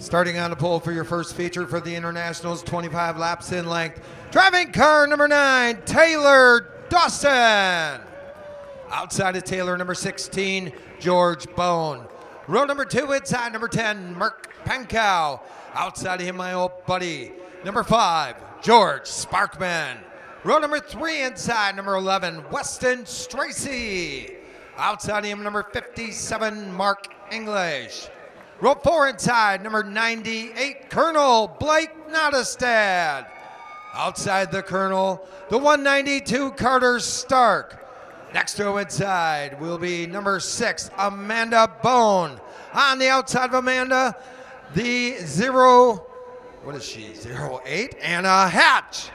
Starting on the pole for your first feature for the Internationals, 25 laps in length. Driving car number 9, Taylor Dawson. Outside of Taylor, number 16, George Bone. Row number 2, inside number 10, Mark Pankow. Outside of him, my old buddy, number 5, George Sparkman. Row number 3, inside number 11, Weston Stracy. Outside of him, number 57, Mark English. Row 4 inside, number 98, Colonel Blake Nottestad. Outside the Colonel, the 192, Carter Stark. Next row inside will be number 6, Amanda Bone. On the outside of Amanda, the 08, Anna Hatch.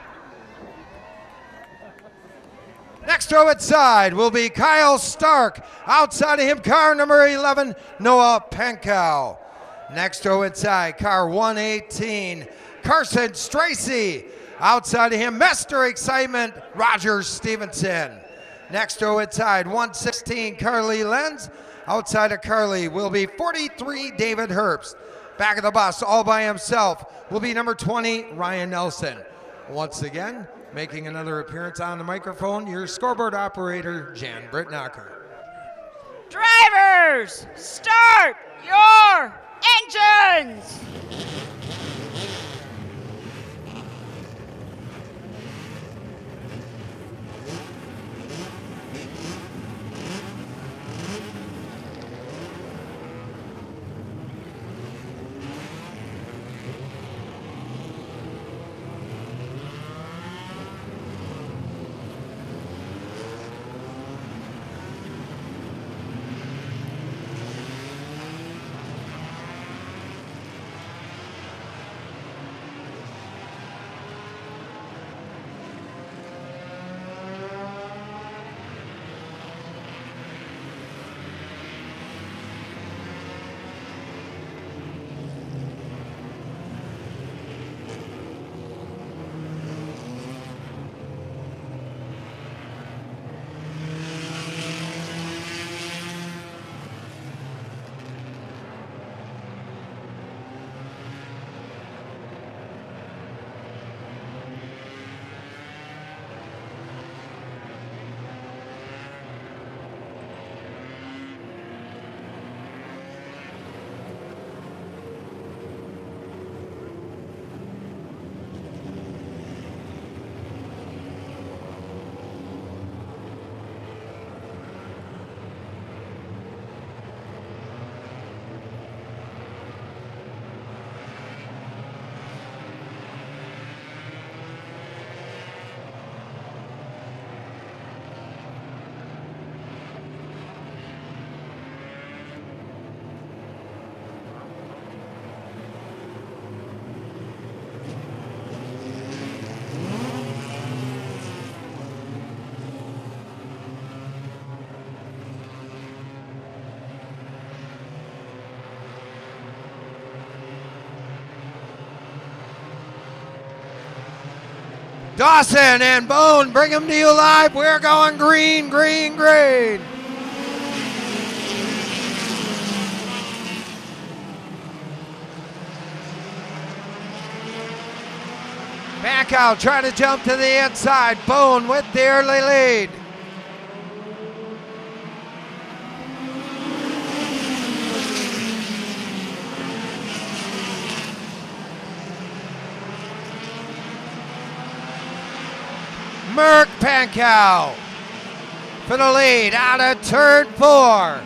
Next row inside will be Kyle Stark. Outside of him, car number 11, Noah Pankow. Next row inside, car 118, Carson Stracy. Outside of him, Mr. Excitement, Roger Stevenson. Next row inside, 116, Carly Lenz. Outside of Carly will be 43, David Herbst. Back of the bus, all by himself, will be number 20, Ryan Nelson. Once again, making another appearance on the microphone, your scoreboard operator, Jan Brittnacher. Drivers, start your engines! Dawson and Bone, bring them to you live. We're going green, green, green. Back out, trying to jump to the inside. Bone with the early lead. Mark Pankow for the lead out of turn 4.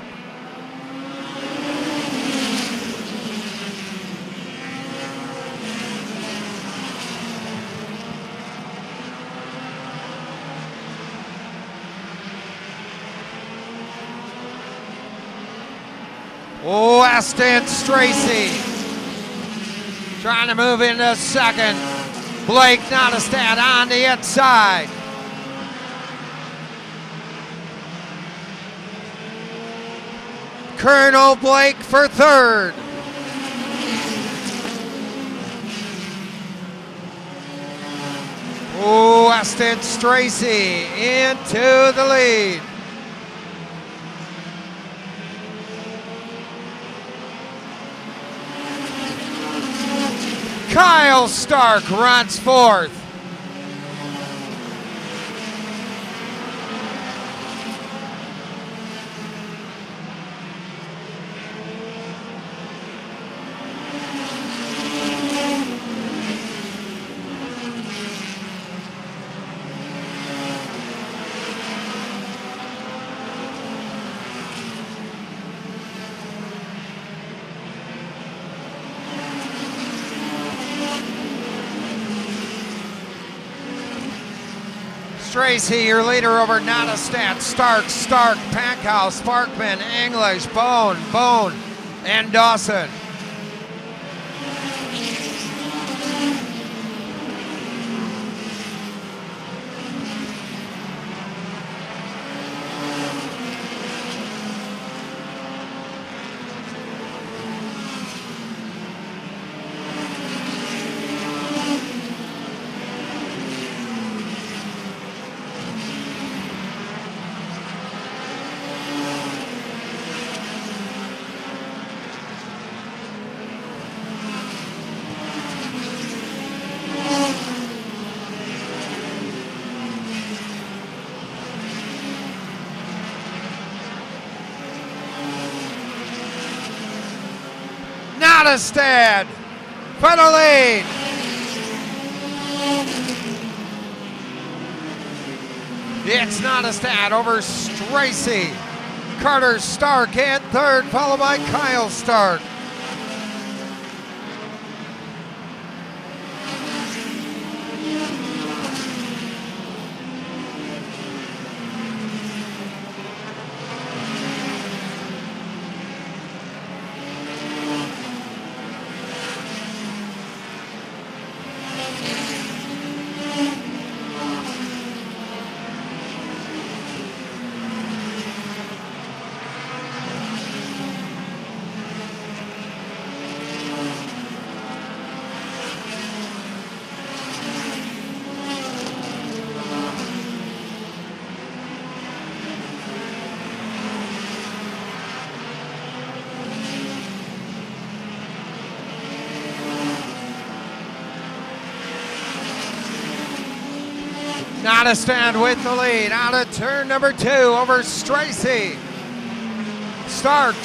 Weston Stracy trying to move into second. Blake Nottestad on the inside. Colonel Blake for third. Weston Stracy into the lead. Kyle Stark runs fourth. Tracy, your leader over Nottestad, Stark, Packhouse, Sparkman, English, Bone, and Dawson. Nottestad for the lead. It's Nottestad over Tracy. Carter Stark in third, followed by Kyle Stark. Nottestad with the lead out of turn number 2 over Tracy. Stark,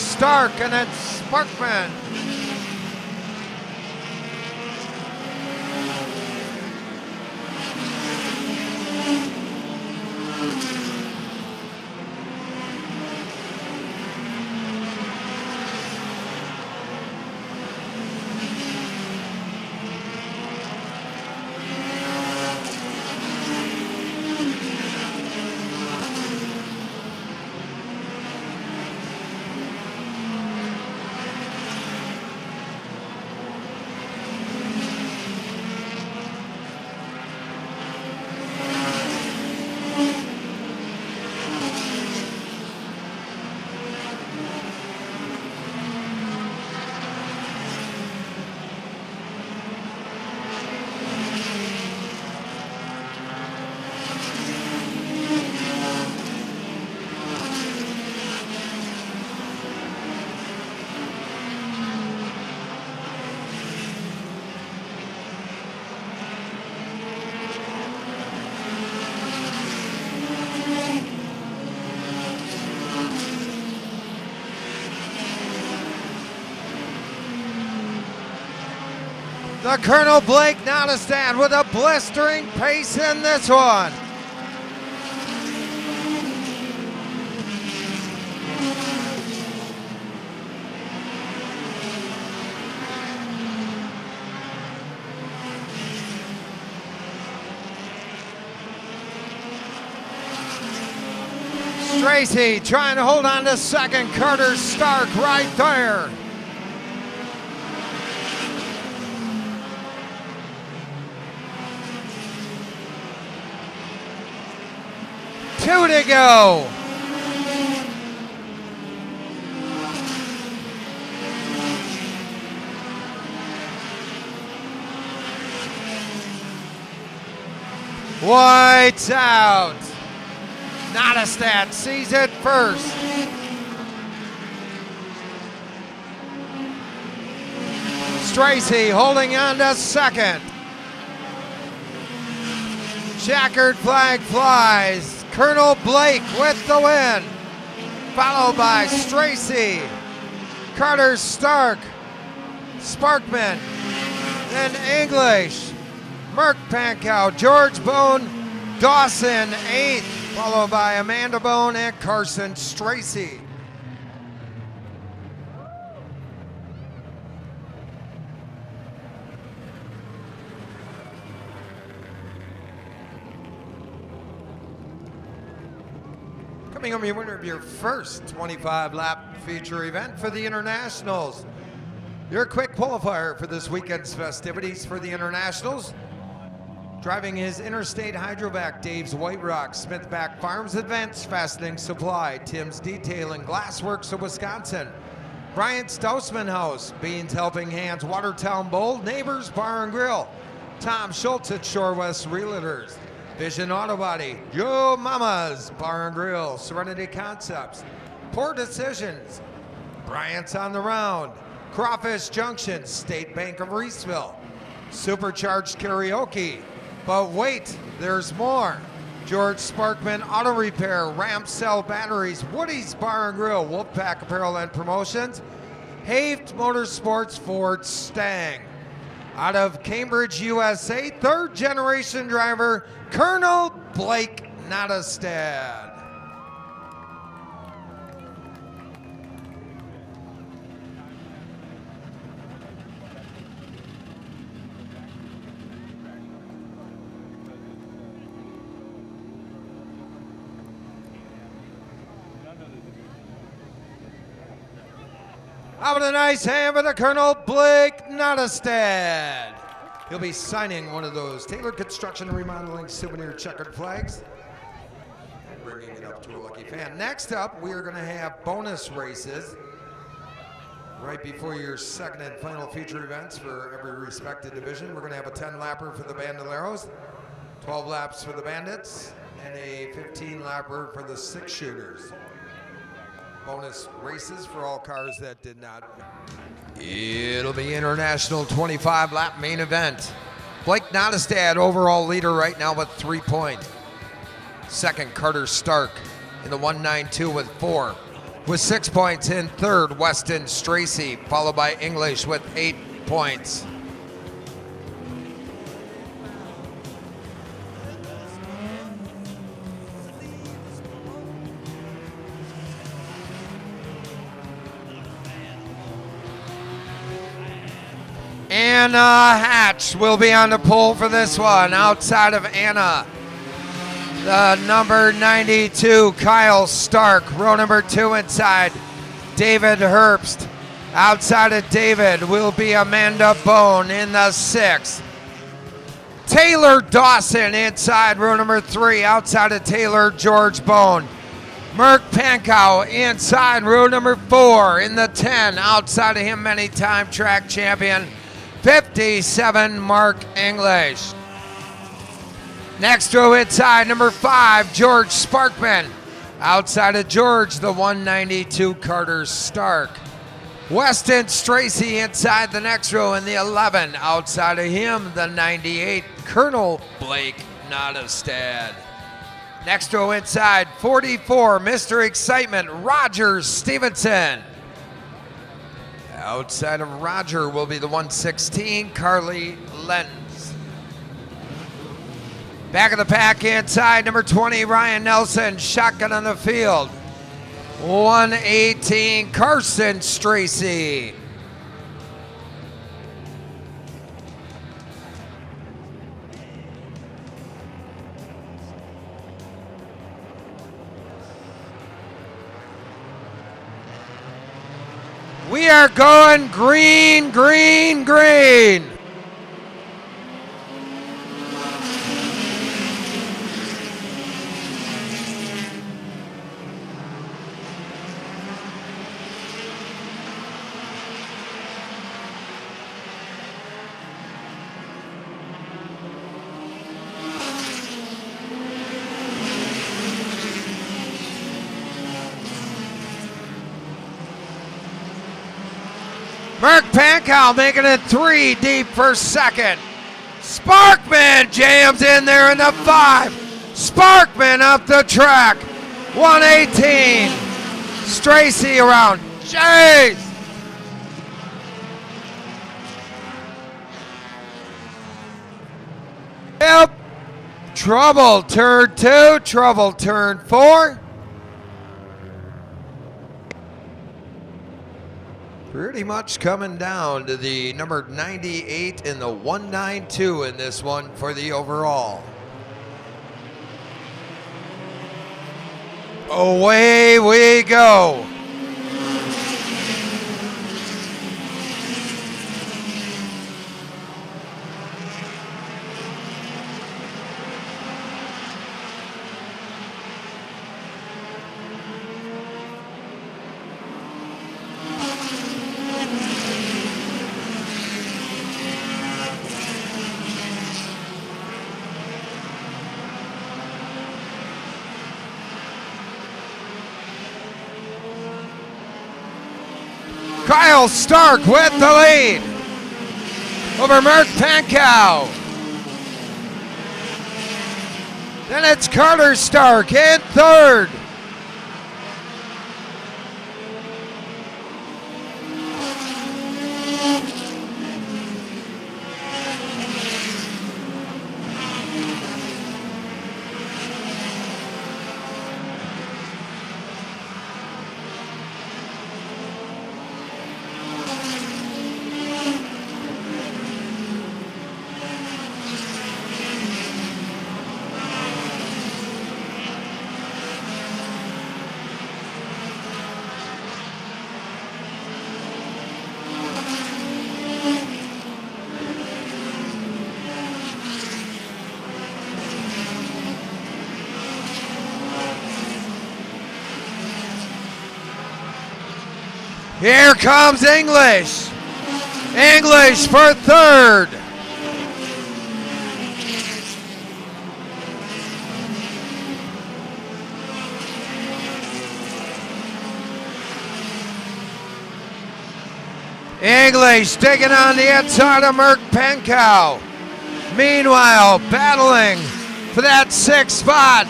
and then Sparkman. The Colonel Blake Nottestad with a blistering pace in this one. Tracy trying to hold on to second. Carter Stark right there. Two to go. White's out. Nottestad sees it first. Stracy holding on to second. Checkered flag flies. Colonel Blake with the win. Followed by Stracy, Carter Stark, Sparkman, then English, Merck Pankow, George Bone, Dawson 8th, followed by Amanda Bone and Carson Stracy. Coming up, your winner of your first 25-lap feature event for the Internationals. Your quick qualifier for this weekend's festivities for the Internationals. Driving his Interstate Hydrovac, Dave's White Rock, Smithback Farms Advanced Fastening Supply, Tim's Detailing, Glassworks of Wisconsin, Bryant's Dousman House, Beans Helping Hands, Watertown Bowl, Neighbors Bar and Grill, Tom Schultz at Shore West Realtors, Vision Auto Body, Yo Mama's Bar and Grill, Serenity Concepts, Poor Decisions, Bryant's on the Round, Crawfish Junction, State Bank of Reeseville, Supercharged Karaoke, but wait, there's more. George Sparkman Auto Repair, Ramp Cell Batteries, Woody's Bar and Grill, Wolfpack Apparel and Promotions, Haved Motorsports, Ford Stang. Out of Cambridge, USA, third generation driver, Colonel Blake Nottestad. Out with a nice hand for the Colonel Blake Nottestad. He'll be signing one of those Taylor Construction and Remodeling souvenir checkered flags and bringing it up to a lucky fan. Next up, we are going to have bonus races right before your second and final feature events for every respected division. We're going to have a 10-lapper for the Bandoleros, 12 laps for the Bandits, and a 15-lapper for the six-shooters. Bonus races for all cars that did not. It'll be International 25-lap main event. Blake Nottestad, overall leader right now with 3 points. Second, Carter Stark in the 192 with 4. With 6 points in third, Weston Stracy, followed by English with 8 points. Anna Hatch will be on the pole for this one. Outside of Anna, the number 92, Kyle Stark. Row number 2 inside, David Herbst. Outside of David will be Amanda Bone in the 6th. Taylor Dawson inside row number 3. Outside of Taylor, George Bone. Merck Pankow inside row number 4 in the 10. Outside of him, many-time track champion, 57, Mark English. Next row inside, number 5, George Sparkman. Outside of George, the 192, Carter Stark. Weston Stracy inside the next row in the 11. Outside of him, the 98, Colonel Blake Nottestad. Next row inside, 44, Mr. Excitement, Roger Stevenson. Outside of Roger will be the 116, Carly Lenz. Back of the pack inside, number 20, Ryan Nelson, shotgun on the field. 118, Carson Stracy. We are going green, green, green. Merck Pankow making it 3 deep for second. Sparkman jams in there in the 5. Sparkman up the track. 118. Stracy around. Chase. Yep. Trouble turn 2. Trouble turn 4. Pretty much coming down to the number 98 and the 192 in this one for the overall. Away we go. Kyle Stark with the lead over Merck Pankow. Then it's Carter Stark in third. Here comes English. English for third. English taking on the outside of Merck Pankow. Meanwhile, battling for that 6th spot.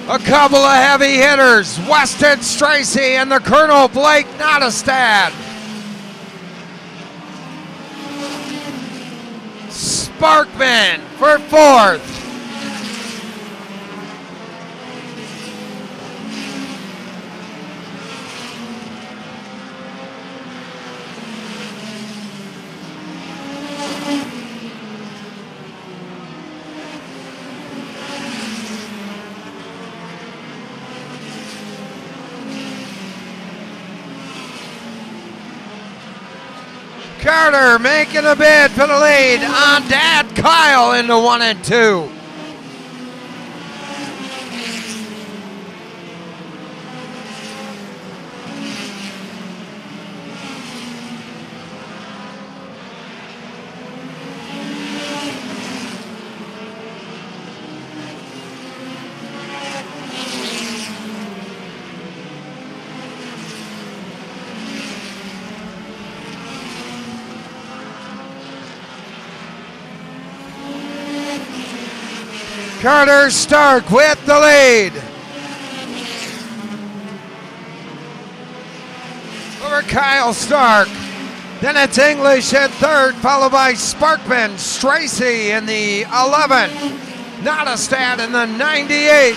A couple of heavy hitters, Weston Stracy and the Colonel Blake Nottestad. Sparkman for 4th. Carter making a bid for the lead on Dad Kyle into 1 and 2. Carter Stark with the lead. Over Kyle Stark. Then it's English at third, followed by Sparkman, Stracy in the 11. Nottestad in the 98.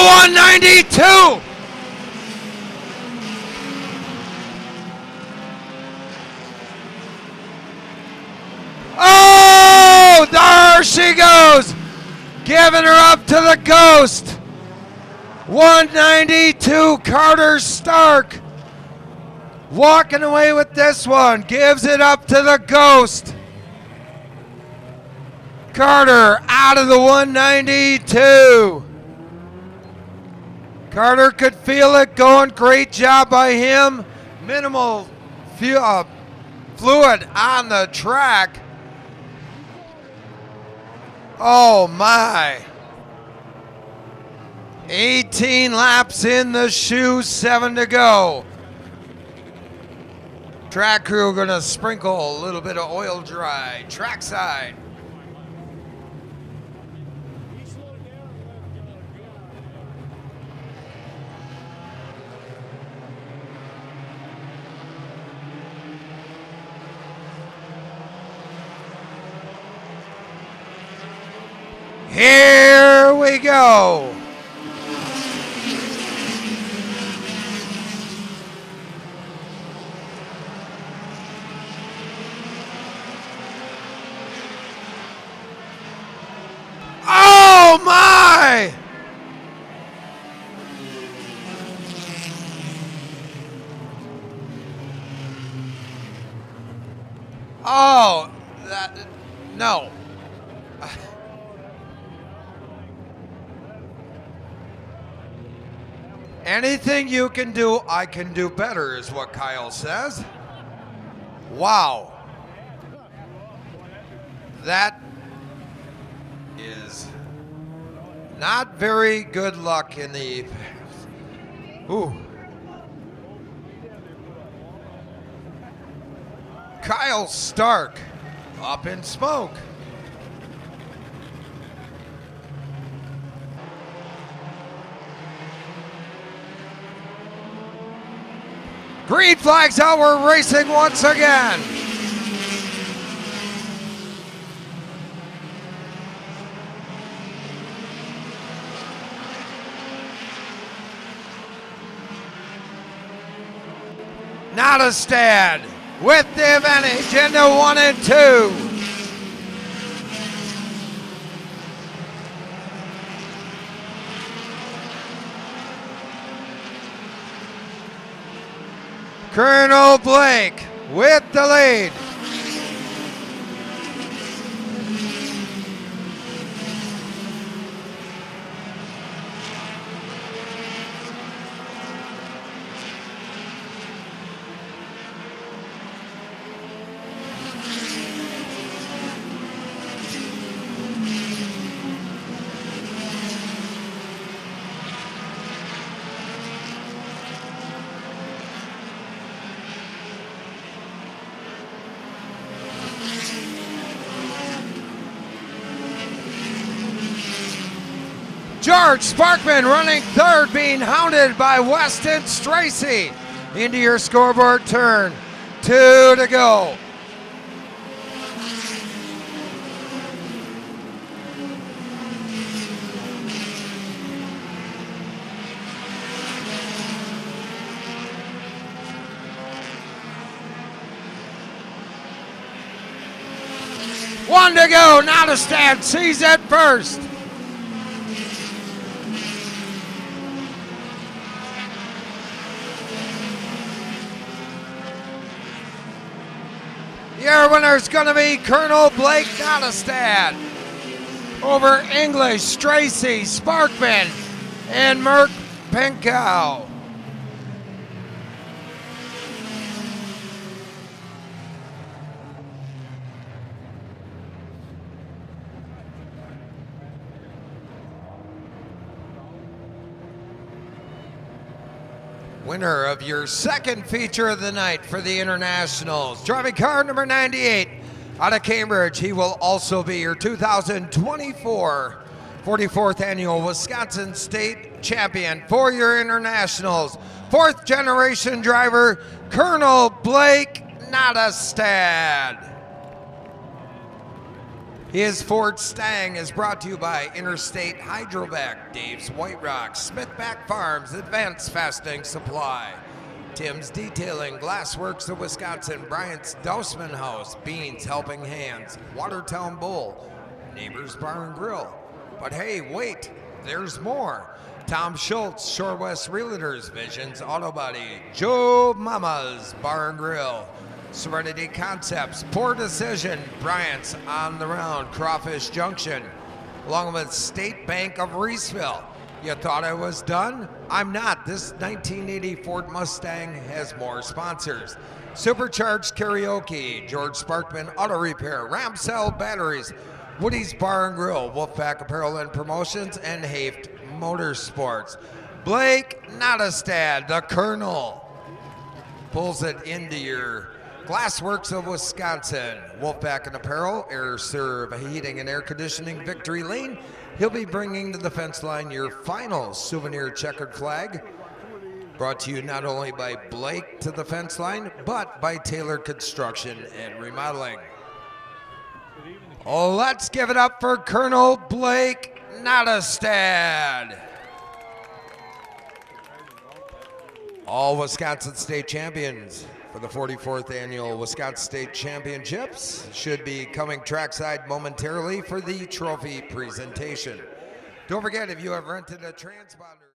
192. Oh, there she goes. Giving her up to the Ghost. 192, Carter Stark. Walking away with this one. Gives it up to the Ghost. Carter out of the 192. Carter could feel it going. Great job by him. Minimal fluid on the track. Oh my. 18 laps in the shoes, 7 to go. Track crew gonna sprinkle a little bit of oil dry. Trackside. Here we go. Oh my! Oh, no. Anything you can do, I can do better, is what Kyle says. Wow. That is not very good luck in the... Ooh. Kyle Stark up in smoke. Green flags out, we're racing once again. Not a stand with the advantage into 1 and 2. Colonel Blake with the lead. George Sparkman running third, being hounded by Weston Stracy. Into your scoreboard turn. 2 to go. One to go, not a stand, sees it first. Your winner is going to be Colonel Blake Nottestad over English, Stracy, Sparkman, and Merck Penkow. Winner of your second feature of the night for the Internationals, driving car number 98 out of Cambridge. He will also be your 2024 44th annual Wisconsin State Champion for your Internationals. 4th generation driver, Colonel Blake Nottestad. His Ford Stang is brought to you by Interstate Hydrovac, Dave's White Rocks, Smithback Farms, Advanced Fastening Supply, Tim's Detailing, Glassworks of Wisconsin, Bryant's Dousman House, Beans Helping Hands, Watertown Bull, Neighbors Bar and Grill. But hey, wait, there's more. Tom Schultz, Shore West Realtors, Visions Auto Body, Joe Mama's Bar and Grill, Serenity Concepts, Poor Decision, Bryant's On the Round, Crawfish Junction, along with State Bank of Reeseville. You thought I was done? I'm not. This 1980 Ford Mustang has more sponsors. Supercharged Karaoke, George Sparkman Auto Repair, Ramsell Batteries, Woody's Bar and Grill, Wolfpack Apparel and Promotions, and Haft Motorsports. Blake Nottestad, the Colonel, pulls it into your Glassworks of Wisconsin, Wolfpack and Apparel, Air Serve Heating and Air Conditioning, Victory Lane. He'll be bringing to the fence line your final souvenir checkered flag. Brought to you not only by Blake to the fence line, but by Taylor Construction and Remodeling. Oh, let's give it up for Colonel Blake Nottestad. All Wisconsin State champions for the 44th annual Wisconsin State Championships should be coming trackside momentarily for the trophy presentation. Don't forget, if you have rented a transponder.